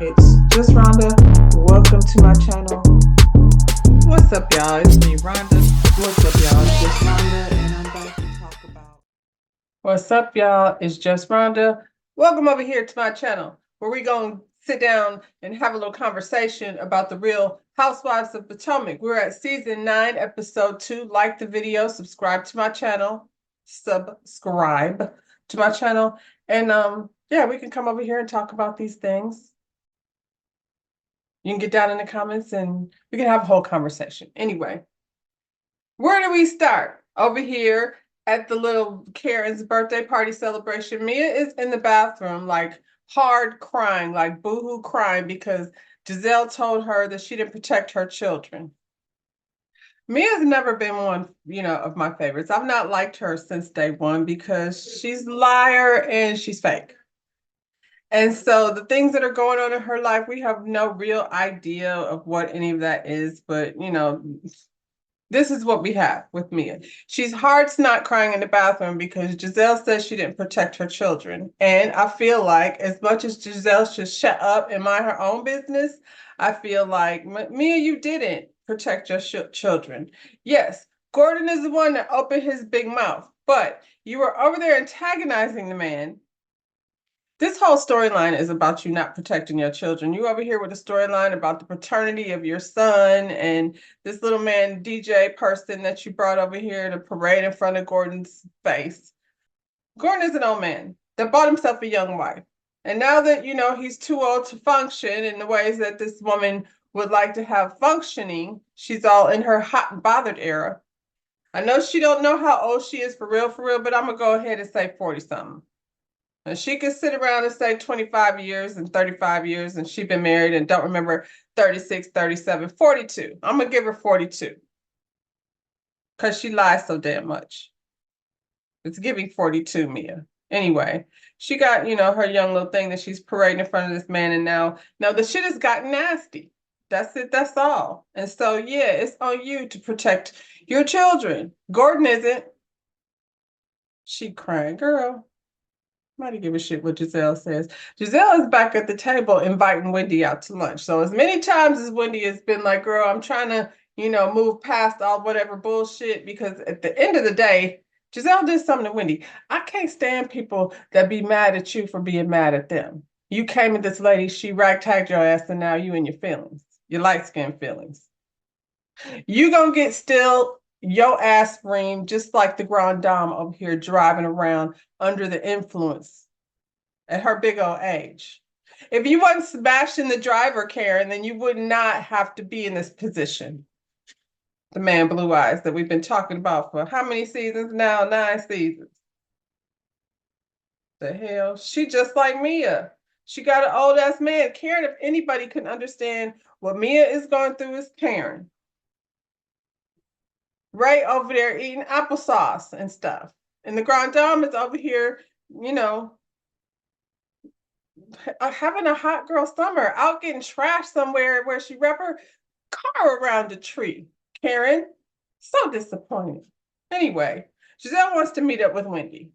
It's just Rhonda. Welcome to my channel. What's up, y'all? It's me, Rhonda. What's up, y'all? It's just Rhonda, and I'm back to talk about. What's up, y'all? It's just Rhonda. Welcome over here to my channel, where we gonna sit down and have a little conversation about the Real Housewives of Potomac. We're at season 9, episode 2. Like the video, subscribe to my channel, and yeah, we can come over here and talk about these things. You can get down in the comments and we can have a whole conversation. Anyway, where do we start? Over here at the little Karen's birthday party celebration. Mia is in the bathroom, like hard crying, like boohoo crying, because Giselle told her that she didn't protect her children. Mia's never been one, of my favorites. I've not liked her since day one because she's a liar and she's fake. And so the things that are going on in her life, we have no real idea of what any of that is. But, this is what we have with Mia. She's hard snot crying in the bathroom because Giselle says she didn't protect her children. And I feel like as much as Giselle should shut up and mind her own business, I feel like, Mia, you didn't protect your children. Yes, Gordon is the one that opened his big mouth, but you were over there antagonizing the man. This whole storyline is about you not protecting your children. You over here with a storyline about the paternity of your son and this little man DJ person that you brought over here to parade in front of Gordon's face. Gordon is an old man that bought himself a young wife. And now that, he's too old to function in the ways that this woman would like to have functioning, she's all in her hot and bothered era. I know she don't know how old she is for real, but I'm going to go ahead and say 40-something. And she could sit around and say 25 years and 35 years, and she's been married and don't remember 36, 37, 42. I'm going to give her 42 because she lies so damn much. It's giving 42, Mia. Anyway, she got, her young little thing that she's parading in front of this man, and now the shit has gotten nasty. That's it. That's all. And so, yeah, it's on you to protect your children. Gordon isn't. She crying, girl. Nobody give a shit what Giselle says. Giselle is back at the table inviting Wendy out to lunch. So as many times as Wendy has been like, girl, I'm trying to, move past all whatever bullshit, because at the end of the day, Giselle did something to Wendy. I can't stand people that be mad at you for being mad at them. You came at this lady, she ragtagged your ass, and now you in your feelings, your light-skinned feelings. You gonna get still your ass reamed just like the Grand Dame over here driving around under the influence at her big old age. If you wasn't smashing the driver, Karen, then you would not have to be in this position. The man blue eyes that we've been talking about for how many seasons now? 9 seasons. The hell? She just like Mia. She got an old ass man. Karen, if anybody can understand what Mia is going through, is Karen. Right over there eating applesauce and stuff. And the Grand Dame is over here, having a hot girl summer, out getting trashed somewhere where she wrapped her car around a tree. Karen, so disappointed. Anyway, Giselle wants to meet up with Wendy.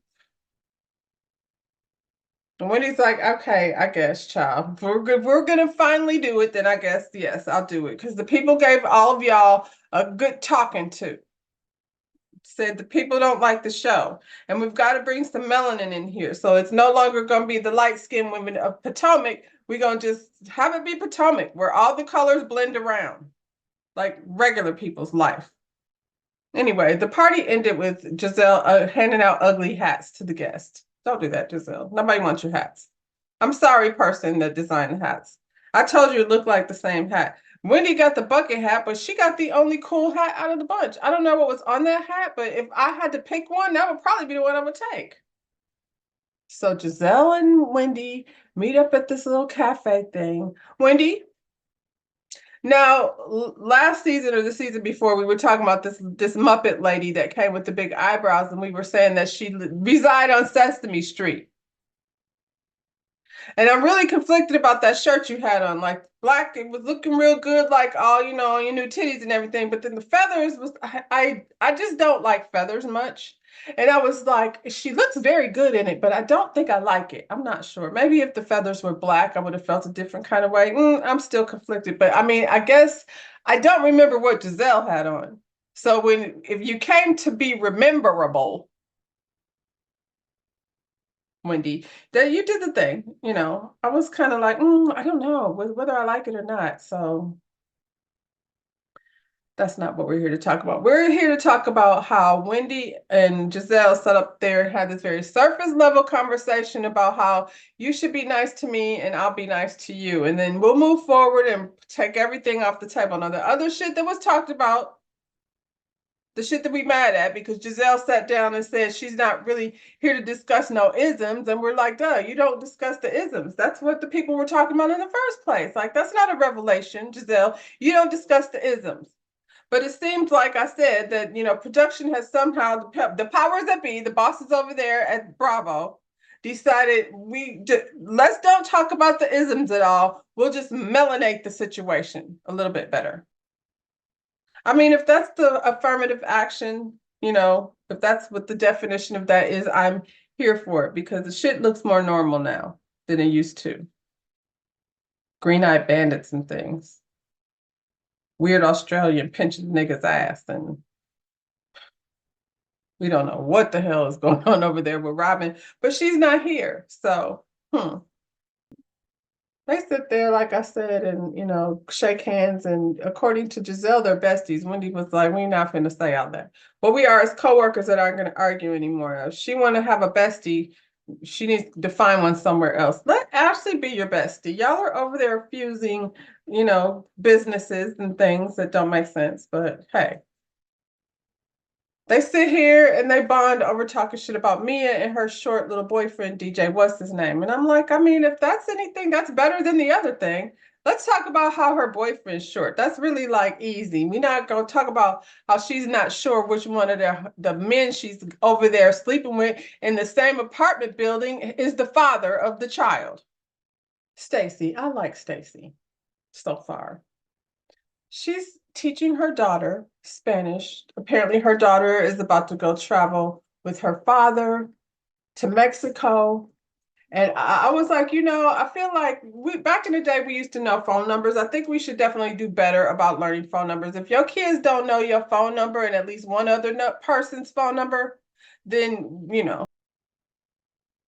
And Wendy's like, okay, I guess, child. If we're going to finally do it, then I guess, yes, I'll do it. Because the people gave all of y'all a good talking to. Said the people don't like the show, and we've got to bring some melanin in here. So it's no longer going to be the light-skinned women of Potomac. We're going to just have it be Potomac, where all the colors blend around, like regular people's life. Anyway, the party ended with Giselle handing out ugly hats to the guests. Don't do that, Giselle. Nobody wants your hats. I'm sorry, person that designed the hats. I told you it looked like the same hat. Wendy got the bucket hat, but she got the only cool hat out of the bunch. I don't know what was on that hat, but if I had to pick one, that would probably be the one I would take. So Giselle and Wendy meet up at this little cafe thing. Wendy, now last season or the season before, we were talking about this Muppet lady that came with the big eyebrows, and we were saying that she reside on Sesame Street. And I'm really conflicted about that shirt you had on, like black. It was looking real good, like all, your new titties and everything. But then the feathers was, I just don't like feathers much. And I was like, she looks very good in it, but I don't think I like it. I'm not sure. Maybe if the feathers were black, I would have felt a different kind of way. I'm still conflicted, but I mean, I guess I don't remember what Giselle had on. So if you came to be rememberable, Wendy, that you did the thing, I was kind of like, I don't know whether I like it or not. So that's not what we're here to talk about. We're here to talk about how Wendy and Giselle sat up there and had this very surface level conversation about how you should be nice to me and I'll be nice to you. And then we'll move forward and take everything off the table. Now, the other shit that was talked about, the shit that we mad at, because Giselle sat down and said she's not really here to discuss no isms. And we're like, duh, you don't discuss the isms. That's what the people were talking about in the first place. Like, that's not a revelation, Giselle. You don't discuss the isms. But it seems like I said that, production has somehow, the powers that be, the bosses over there at Bravo, decided let's don't talk about the isms at all. We'll just melanate the situation a little bit better. I mean, if that's the affirmative action, if that's what the definition of that is, I'm here for it because the shit looks more normal now than it used to. Green-eyed bandits and things. Weird Australian pinching niggas' ass, and we don't know what the hell is going on over there with Robin, but she's not here. So, They sit there, like I said, and shake hands. And according to Giselle, they're besties. Wendy was like, "We're not going to say all that." But we are as coworkers that aren't going to argue anymore. If she want to have a bestie, she needs to find one somewhere else. Let Ashley be your bestie. Y'all are over there fusing, businesses and things that don't make sense. But hey. They sit here and they bond over talking shit about Mia and her short little boyfriend, DJ. What's his name? And I'm like, I mean, if that's anything, that's better than the other thing. Let's talk about how her boyfriend's short. That's really like easy. We're not going to talk about how she's not sure which one of the men she's over there sleeping with in the same apartment building is the father of the child. Stacy. I like Stacy so far. She's teaching her daughter Spanish. Apparently, her daughter is about to go travel with her father to Mexico. And I was like, I feel like back in the day, we used to know phone numbers. I think we should definitely do better about learning phone numbers. If your kids don't know your phone number and at least one other person's phone number, then,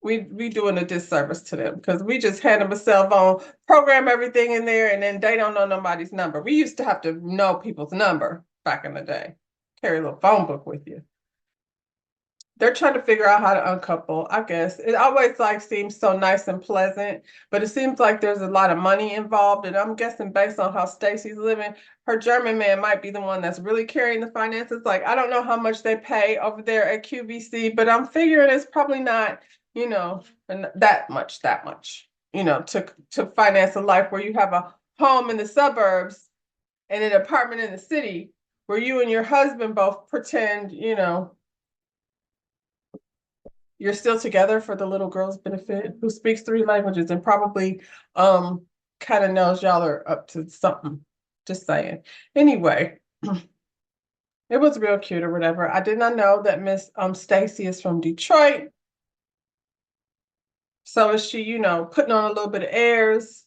we doing a disservice to them because we just hand them a cell phone, program everything in there, and then they don't know nobody's number. We used to have to know people's number back in the day. Carry a little phone book with you. They're trying to figure out how to uncouple, I guess. It always seems so nice and pleasant, but it seems like there's a lot of money involved. And I'm guessing based on how Stacy's living, her German man might be the one that's really carrying the finances. Like, I don't know how much they pay over there at QVC, but I'm figuring it's probably not, that much, to finance a life where you have a home in the suburbs and an apartment in the city where you and your husband both pretend, you're still together for the little girl's benefit who speaks 3 languages and probably kind of knows y'all are up to something. Just saying. Anyway, it was real cute or whatever. I did not know that Miss Stacy is from Detroit. So is she, putting on a little bit of airs.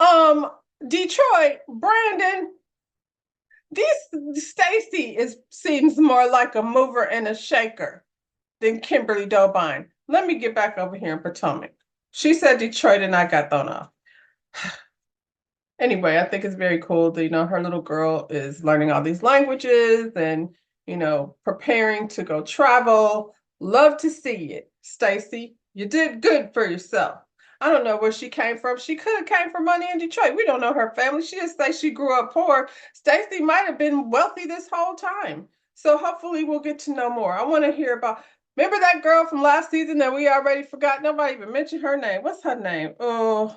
Detroit, Brandon, Stacy seems more like a mover and a shaker than Kimberly Dobine. Let me get back over here in Potomac. She said Detroit and I got thrown off. Anyway, I think it's very cool that, her little girl is learning all these languages and, preparing to go travel. Love to see it. Stacy, you did good for yourself. I don't know where she came from. She could have came from money in Detroit. We don't know her family. She just say she grew up poor. Stacy might have been wealthy this whole time. So hopefully we'll get to know more. I want to hear about, remember that girl from last season that we already forgot? Nobody even mentioned her name. What's her name? Oh,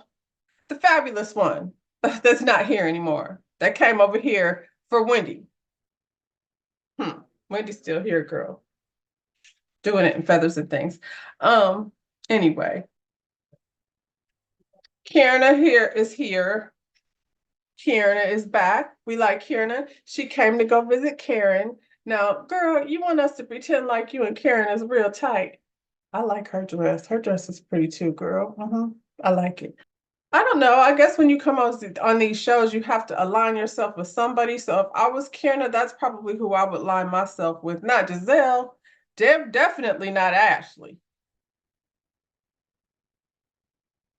the fabulous one that's not here anymore. That came over here for Wendy. Wendy's still here, girl. Doing it in feathers and things. Anyway. Kierna here is here. Kierna is back. We like Kierna. She came to go visit Karen. Now, girl, you want us to pretend like you and Karen is real tight. I like her dress. Her dress is pretty too, girl. I like it. I don't know. I guess when you come on these shows, you have to align yourself with somebody. So if I was Karen, that's probably who I would line myself with. Not Giselle. Definitely not Ashley.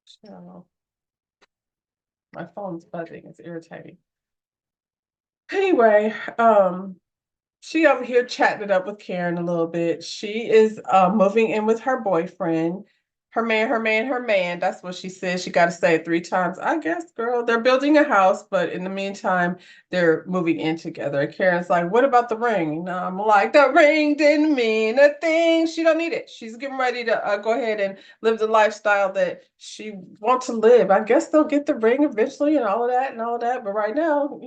So, my phone's buzzing. It's irritating. Anyway, she over here chatting it up with Karen a little bit. She is moving in with her boyfriend. Her man, her man, her man. That's what she says. She got to say it 3 times. I guess, girl, they're building a house, but in the meantime, they're moving in together. And Karen's like, what about the ring? And I'm like, the ring didn't mean a thing. She don't need it. She's getting ready to go ahead and live the lifestyle that she wants to live. I guess they'll get the ring eventually and all of that and all of that. But right now,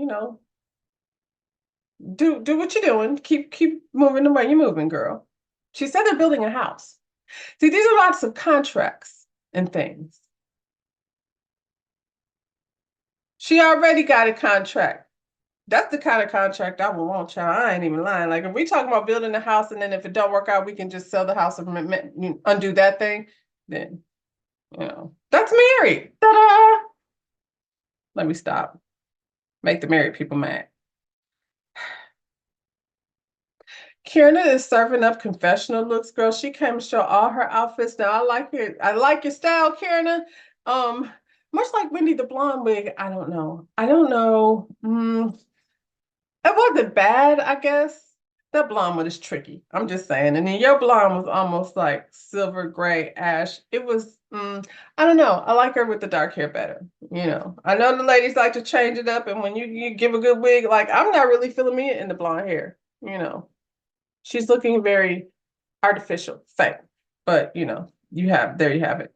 do what you're doing. Keep moving the way you're moving, girl. She said they're building a house. See, these are lots of contracts and things. She already got a contract. That's the kind of contract I would want, child. I ain't even lying. Like if we talking about building a house and then if it don't work out, we can just sell the house and undo that thing. Then that's married. Ta-da! Let me stop. Make the married people mad. Kierna is serving up confessional looks, girl. She came to show all her outfits. Now I like it. I like your style, Kierna. Um, much like Wendy the blonde wig. I don't know. I don't know. It wasn't bad, I guess. That blonde one is tricky. I'm just saying. And then your blonde was almost like silver gray ash. It was. I don't know. I like her with the dark hair better. I know the ladies like to change it up, and when you give a good wig, like I'm not really feeling me in the blonde hair. She's looking very artificial, fake. But there you have it.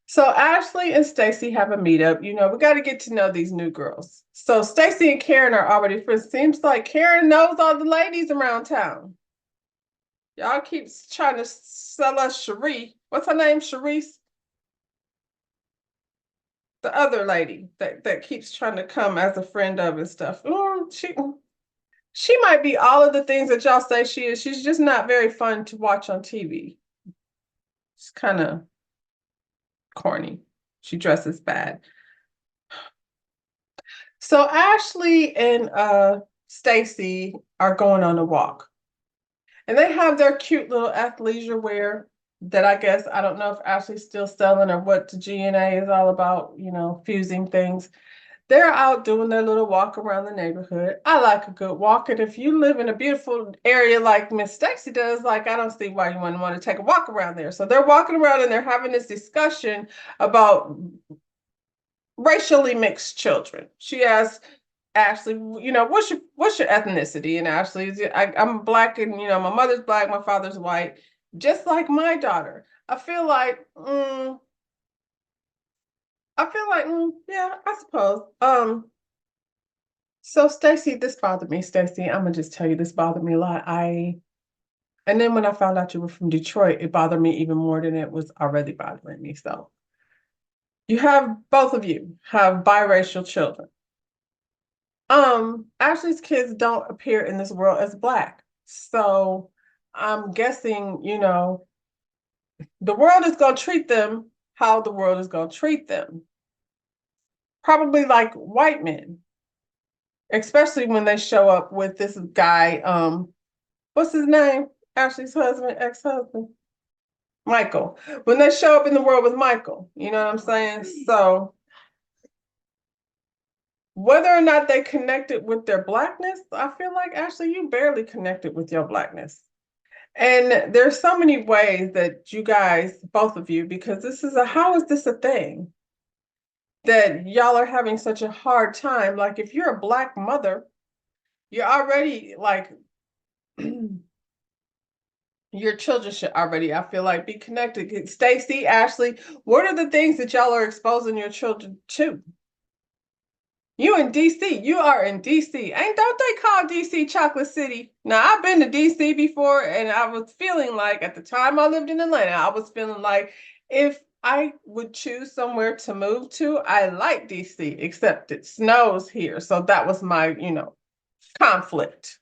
So Ashley and Stacy have a meetup. We got to get to know these new girls. So Stacy and Karen are already friends. Seems like Karen knows all the ladies around town. Y'all keeps trying to sell us Cherie. What's her name? Cherise? The other lady that keeps trying to come as a friend of and stuff. She might be all of the things that y'all say she is. She's just not very fun to watch on TV. It's kind of corny. She dresses bad. So Ashley and Stacy are going on a walk. And they have their cute little athleisure wear that I guess I don't know if Ashley's still selling or what the GNA is all about, fusing things. They're out doing their little walk around the neighborhood. I like a good walk. And if you live in a beautiful area like Miss Stacy does, like I don't see why you wouldn't want to take a walk around there. So they're walking around and they're having this discussion about racially mixed children. She asks Ashley, what's your ethnicity? And Ashley's, I'm black, and my mother's black, my father's white, just like my daughter. Yeah, I suppose. So Stacy, this bothered me, Stacy. I'm gonna just tell you this bothered me a lot. And then when I found out you were from Detroit, it bothered me even more than it was already bothering me. So both of you have biracial children. Ashley's kids don't appear in this world as black. So I'm guessing, the world is gonna treat them how the world is gonna treat them. Probably like white men, especially when they show up with this guy, what's his name? Ashley's husband, ex-husband. Michael. When they show up in the world with Michael, you know what I'm saying? So whether or not they connected with their blackness, I feel like Ashley, you barely connected with your blackness. And there's so many ways that you guys, both of you, because how is this a thing? That y'all are having such a hard time. Like if you're a black mother, you're already like your children should already, I feel like, be connected. Stacy, Ashley, what are the things that y'all are exposing your children to? You in DC, you are in DC. Don't they call DC Chocolate City? Now I've been to DC before, and I was feeling like at the time I lived in Atlanta, I was feeling like if I would choose somewhere to move to, I like DC, except it snows here. So that was my, conflict.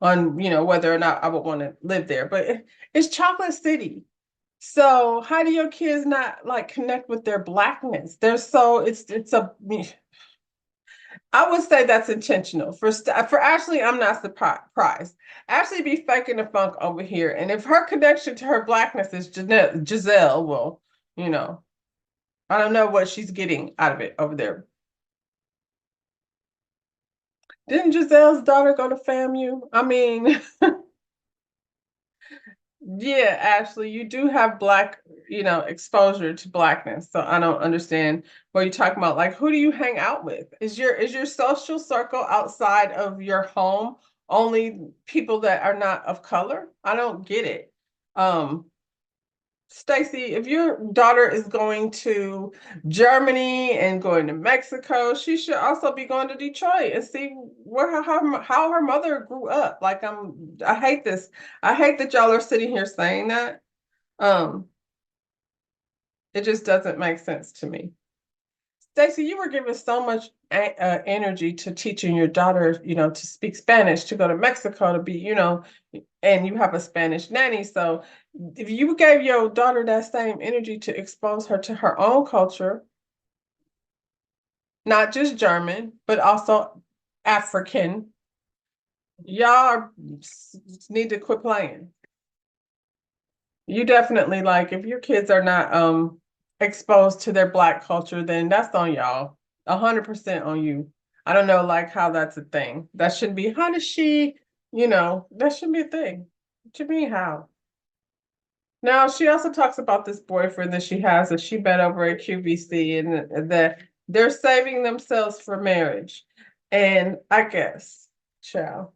on, whether or not I would want to live there. But it's Chocolate City. So how do your kids not like connect with their blackness? They're so it's a I would say that's intentional. For Ashley, I'm not surprised. Ashley be faking the funk over here, and if her connection to her blackness is Giselle, well, you know, I don't know what she's getting out of it over there. Didn't Giselle's daughter go to FAMU? I mean, yeah, Ashley, you do have black, exposure to blackness. So I don't understand what you're talking about. Like, who do you hang out with? Is your social circle outside of your home only people that are not of color? I don't get it. Um, Stacy, if your daughter is going to Germany and going to Mexico, she should also be going to Detroit and see where how her mother grew up. Like I hate this. I hate that y'all are sitting here saying that. Um, it just doesn't make sense to me. Stacey, you were giving so much energy to teaching your daughter, to speak Spanish, to go to Mexico, to be, and you have a Spanish nanny. So if you gave your daughter that same energy to expose her to her own culture, not just German, but also African, y'all need to quit playing. You definitely like if your kids are not exposed to their black culture, then that's on y'all. 100% on you. I don't know like how that's a thing. That shouldn't be how does she, that shouldn't be a thing. What you mean how? Now she also talks about this boyfriend that she has that she met over at QVC and that they're saving themselves for marriage. And I guess, child.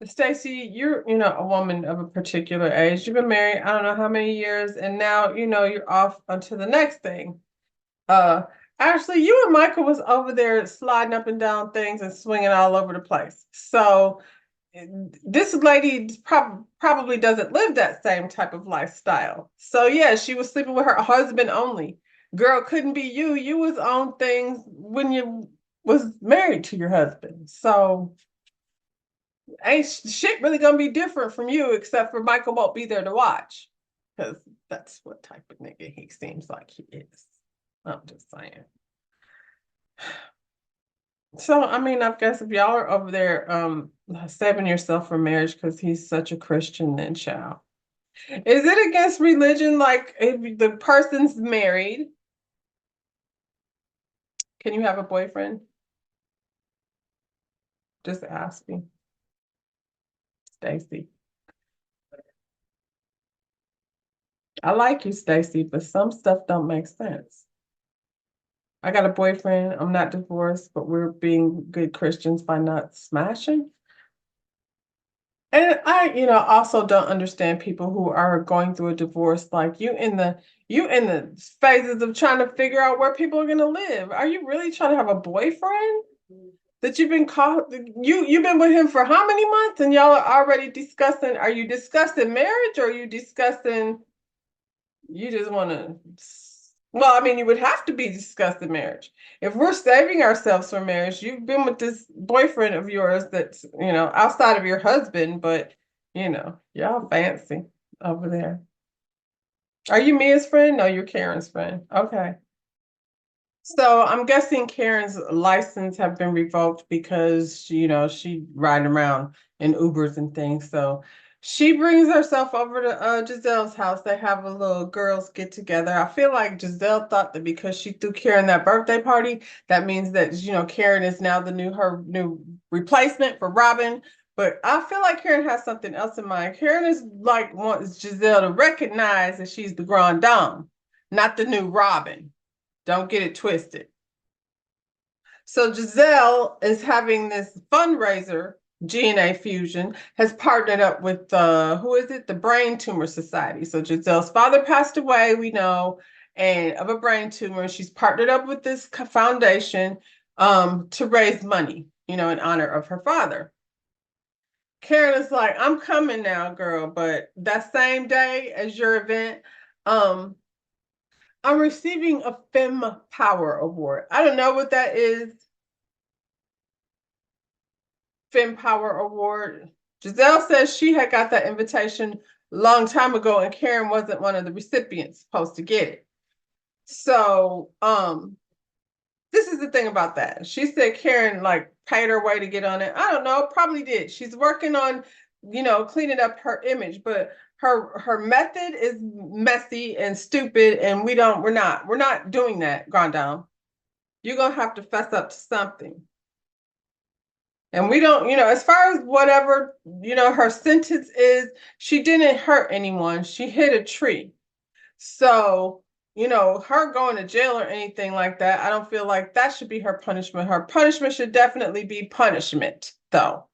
Stacey, you're, a woman of a particular age. You've been married, I don't know how many years, and now, you're off onto the next thing. Uh, Ashley, you and Michael was over there sliding up and down things and swinging all over the place. So this lady probably doesn't live that same type of lifestyle. So yeah, she was sleeping with her husband only. Girl, couldn't be you. You was on things when you was married to your husband. So ain't shit really gonna be different from you, except for Michael won't be there to watch. Because that's what type of nigga he seems like he is. I'm just saying. So, I mean, I guess if y'all are over there saving yourself for marriage because he's such a Christian, then child. Is it against religion? Like if the person's married, can you have a boyfriend? Just asking. Stacy. I like you, Stacy, but some stuff don't make sense. I got a boyfriend. I'm not divorced, but we're being good Christians by not smashing. And I, also don't understand people who are going through a divorce like you in the phases of trying to figure out where people are gonna live. Are you really trying to have a boyfriend that you've been called you've been with him for how many months and y'all are already discussing, are you discussing marriage or are you discussing you just want to, well, I mean, you would have to be discussing marriage. If we're saving ourselves for marriage, you've been with this boyfriend of yours that's, outside of your husband, but, y'all fancy over there. Are you Mia's friend? No, you're Karen's friend. Okay. So I'm guessing Karen's license have been revoked because, she riding around in Ubers and things. So she brings herself over to Giselle's house. They have a little girls get together. I feel like Giselle thought that because she threw Karen that birthday party, that means that, Karen is now her new replacement for Robin. But I feel like Karen has something else in mind. Karen is like wants Giselle to recognize that she's the grand dame, not the new Robin. Don't get it twisted. So Giselle is having this fundraiser. GNA Fusion has partnered up with who is it? The Brain Tumor Society. So Giselle's father passed away, we know, and of a brain tumor. She's partnered up with this foundation to raise money, in honor of her father. Karen is like, I'm coming now, girl, but that same day as your event, um, I'm receiving a Femme Power Award. I don't know what that is. Fem Power Award. Giselle says she had got that invitation a long time ago, and Karen wasn't one of the recipients supposed to get it. So, this is the thing about that. She said Karen like paid her way to get on it. I don't know, probably did. She's working on, cleaning up her image, but her method is messy and stupid, and we're not doing that, Grand Dame. You're gonna have to fess up to something. And we don't, as far as whatever, her sentence is, she didn't hurt anyone. She hit a tree. So, her going to jail or anything like that, I don't feel like that should be her punishment. Her punishment should definitely be punishment, though.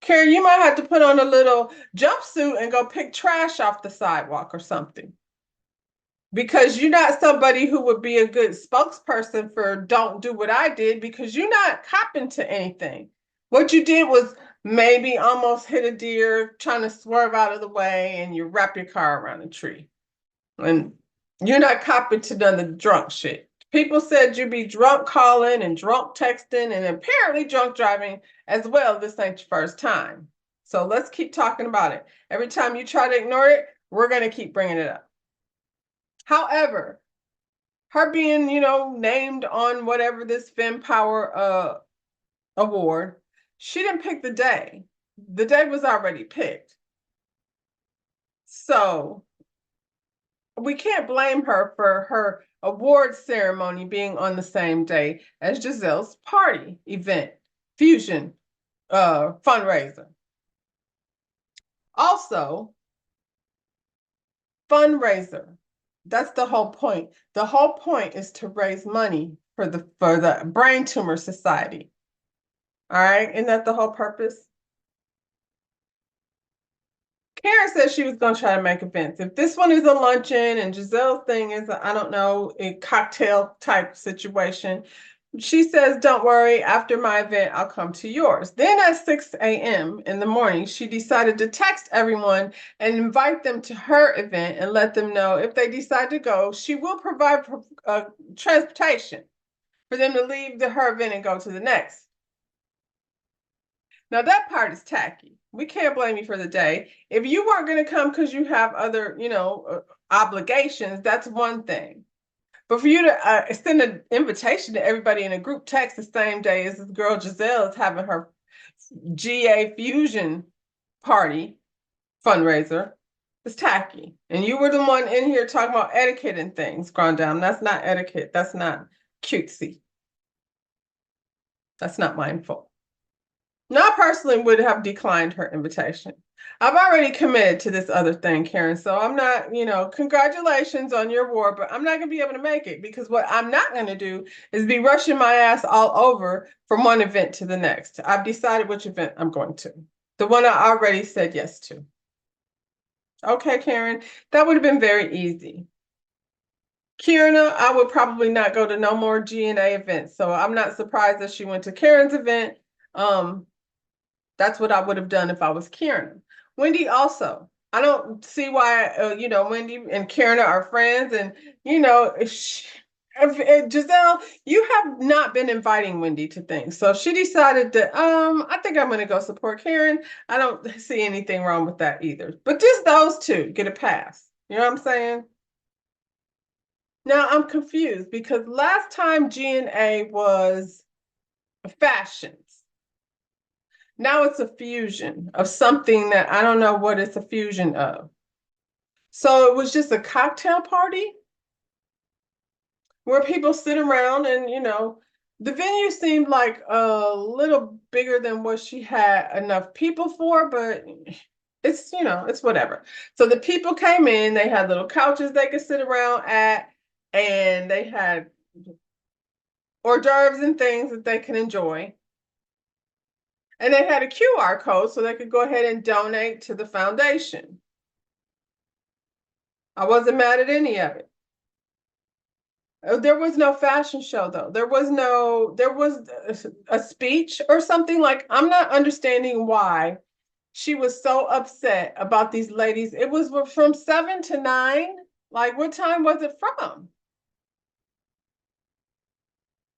Karen, you might have to put on a little jumpsuit and go pick trash off the sidewalk or something. Because you're not somebody who would be a good spokesperson for don't do what I did, because you're not copping to anything. What you did was maybe almost hit a deer trying to swerve out of the way, and you wrap your car around a tree. And you're not copping to none of the drunk shit. People said you be drunk calling and drunk texting and apparently drunk driving as well. This ain't your first time. So let's keep talking about it. Every time you try to ignore it, we're going to keep bringing it up. However, her being, named on whatever this Fem Power award, she didn't pick the day. The day was already picked. So we can't blame her for her award ceremony being on the same day as Giselle's party event, fusion fundraiser. Also, fundraiser. That's the whole point. The whole point is to raise money for the Brain Tumor Society. All right, isn't that the whole purpose? Karen said she was going to try to make events. If this one is a luncheon and Giselle's thing is, I don't know, a cocktail type situation, she says, don't worry, after my event, I'll come to yours. Then at 6 a.m. in the morning, she decided to text everyone and invite them to her event and let them know if they decide to go, she will provide transportation for them to leave her event and go to the next. Now that part is tacky. We can't blame you for the day. If you weren't going to come because you have other, obligations, that's one thing. But for you to send an invitation to everybody in a group text the same day as this girl Giselle is having her GA Fusion party fundraiser, it's tacky. And you were the one in here talking about etiquette and things, Grand Dame. That's not etiquette. That's not cutesy. That's not mindful. Now, I personally would have declined her invitation. I've already committed to this other thing, Karen. So I'm not, congratulations on your award, but I'm not going to be able to make it, because what I'm not going to do is be rushing my ass all over from one event to the next. I've decided which event I'm going to. The one I already said yes to. Okay, Karen, that would have been very easy. Kierna, I would probably not go to no more G&A events. So I'm not surprised that she went to Karen's event. That's what I would have done if I was Karen. Wendy also. I don't see why, Wendy and Karen are friends. And, Giselle, you have not been inviting Wendy to things. So she decided that, I think I'm going to go support Karen. I don't see anything wrong with that either. But just those two get a pass. You know what I'm saying? Now I'm confused, because last time G&A was fashion. Now it's a fusion of something that I don't know what it's a fusion of. So it was just a cocktail party where people sit around and, the venue seemed like a little bigger than what she had enough people for, but it's whatever. So the people came in, they had little couches they could sit around at, and they had hors d'oeuvres and things that they could enjoy. And they had a QR code so they could go ahead and donate to the foundation. I wasn't mad at any of it. There was no fashion show though. There was a speech or something. Like, I'm not understanding why she was so upset about these ladies. It was from 7 to 9. Like, what time was it from?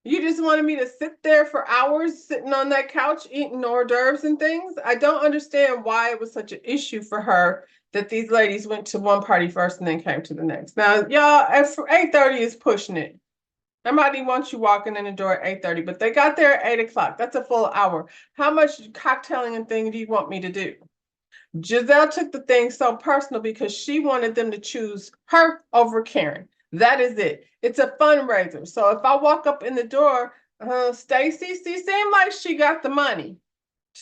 You just wanted me to sit there for hours sitting on that couch eating hors d'oeuvres and things. I don't understand why it was such an issue for her that these ladies went to one party first and then came to the next. Now, y'all, at 8:30 is pushing it. Nobody wants you walking in the door at 8:30, but they got there at 8 o'clock. That's a full hour. How much cocktailing and thing do you want me to do? Giselle took the thing so personal because she wanted them to choose her over Karen. That is it. It's a fundraiser. So if I walk up in the door, Stacy, she seemed like she got the money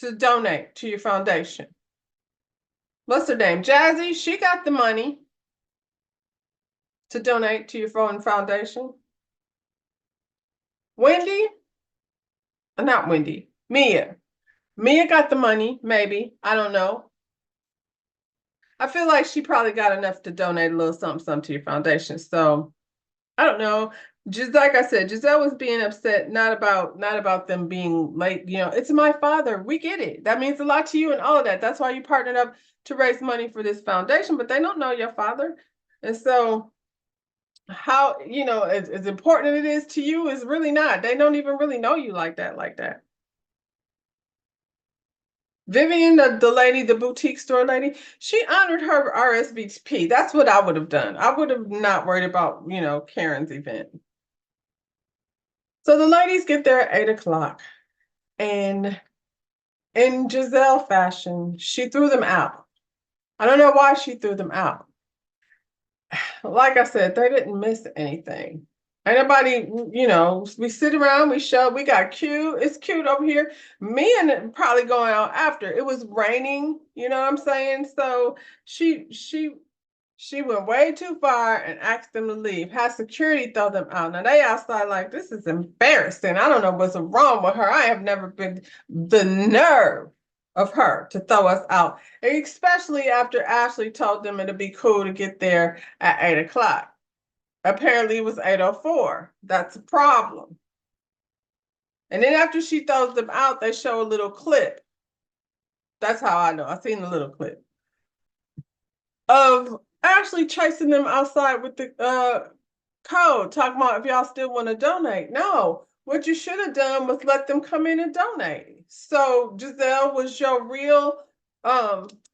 to donate to your foundation. What's her name? Jazzy, she got the money to donate to your foundation. Wendy, not Wendy, Mia. Mia got the money, maybe. I don't know. I feel like she probably got enough to donate a little something to your foundation. So I don't know. Just like I said, Giselle was being upset, not about them being late. You know, it's my father. We get it. That means a lot to you and all of that. That's why you partnered up to raise money for this foundation, but they don't know your father. And so how, you know, as important as it is to you is really not. They don't even really know you like that, like that. Vivian, the lady, the boutique store lady, she honored her RSVP. That's what I would have done. I would have not worried about, you know, Karen's event. So the ladies get there at 8 o'clock, and in Giselle fashion, she threw them out. I don't know why she threw them out. Like I said, they didn't miss anything. Anybody, you know, we sit around, we got cute. It's cute over here. Me and probably going out after. It was raining, you know what I'm saying? So she went way too far and asked them to leave. Had security throw them out. Now they outside like, this is embarrassing. I don't know what's wrong with her. I have never been the nerve of her to throw us out, especially after Ashley told them it'd be cool to get there at 8 o'clock. Apparently it was 8:04. That's a problem. And then after she throws them out, they show a little clip. That's how I know. I seen the little clip of Ashley chasing them outside with the code, talking about if y'all still want to donate. No, what you should have done was let them come in and donate. So Giselle, was your real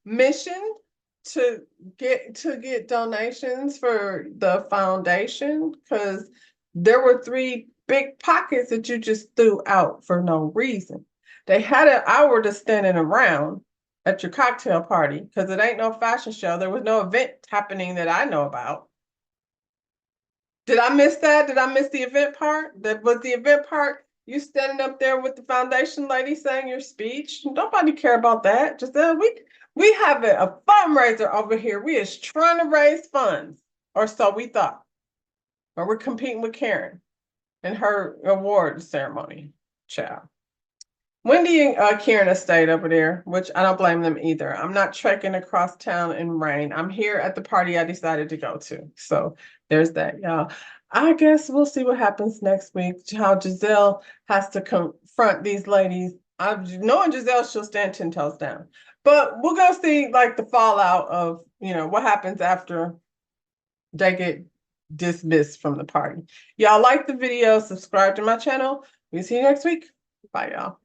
mission to get donations for the foundation? Because there were 3 big pockets that you just threw out for no reason. They had an hour to standing around at your cocktail party because it ain't no fashion show. There was no event happening that I know about. Did I miss that? Did I miss the event part? That was the event part. You standing up there with the foundation lady saying your speech. Nobody care about that. Just we have a fundraiser over here. We is trying to raise funds, or so we thought. But we're competing with Karen and her award ceremony. Ciao. Wendy and Kieran stayed over there, which I don't blame them either. I'm not trekking across town in rain. I'm here at the party I decided to go to. So there's that, y'all. I guess we'll see what happens next week, how Giselle has to confront these ladies. Knowing Giselle, she'll stand 10 toes down. But we'll go see like the fallout of, you know, what happens after they get dismissed from the party. Y'all like the video, subscribe to my channel. We'll see you next week. Bye, y'all.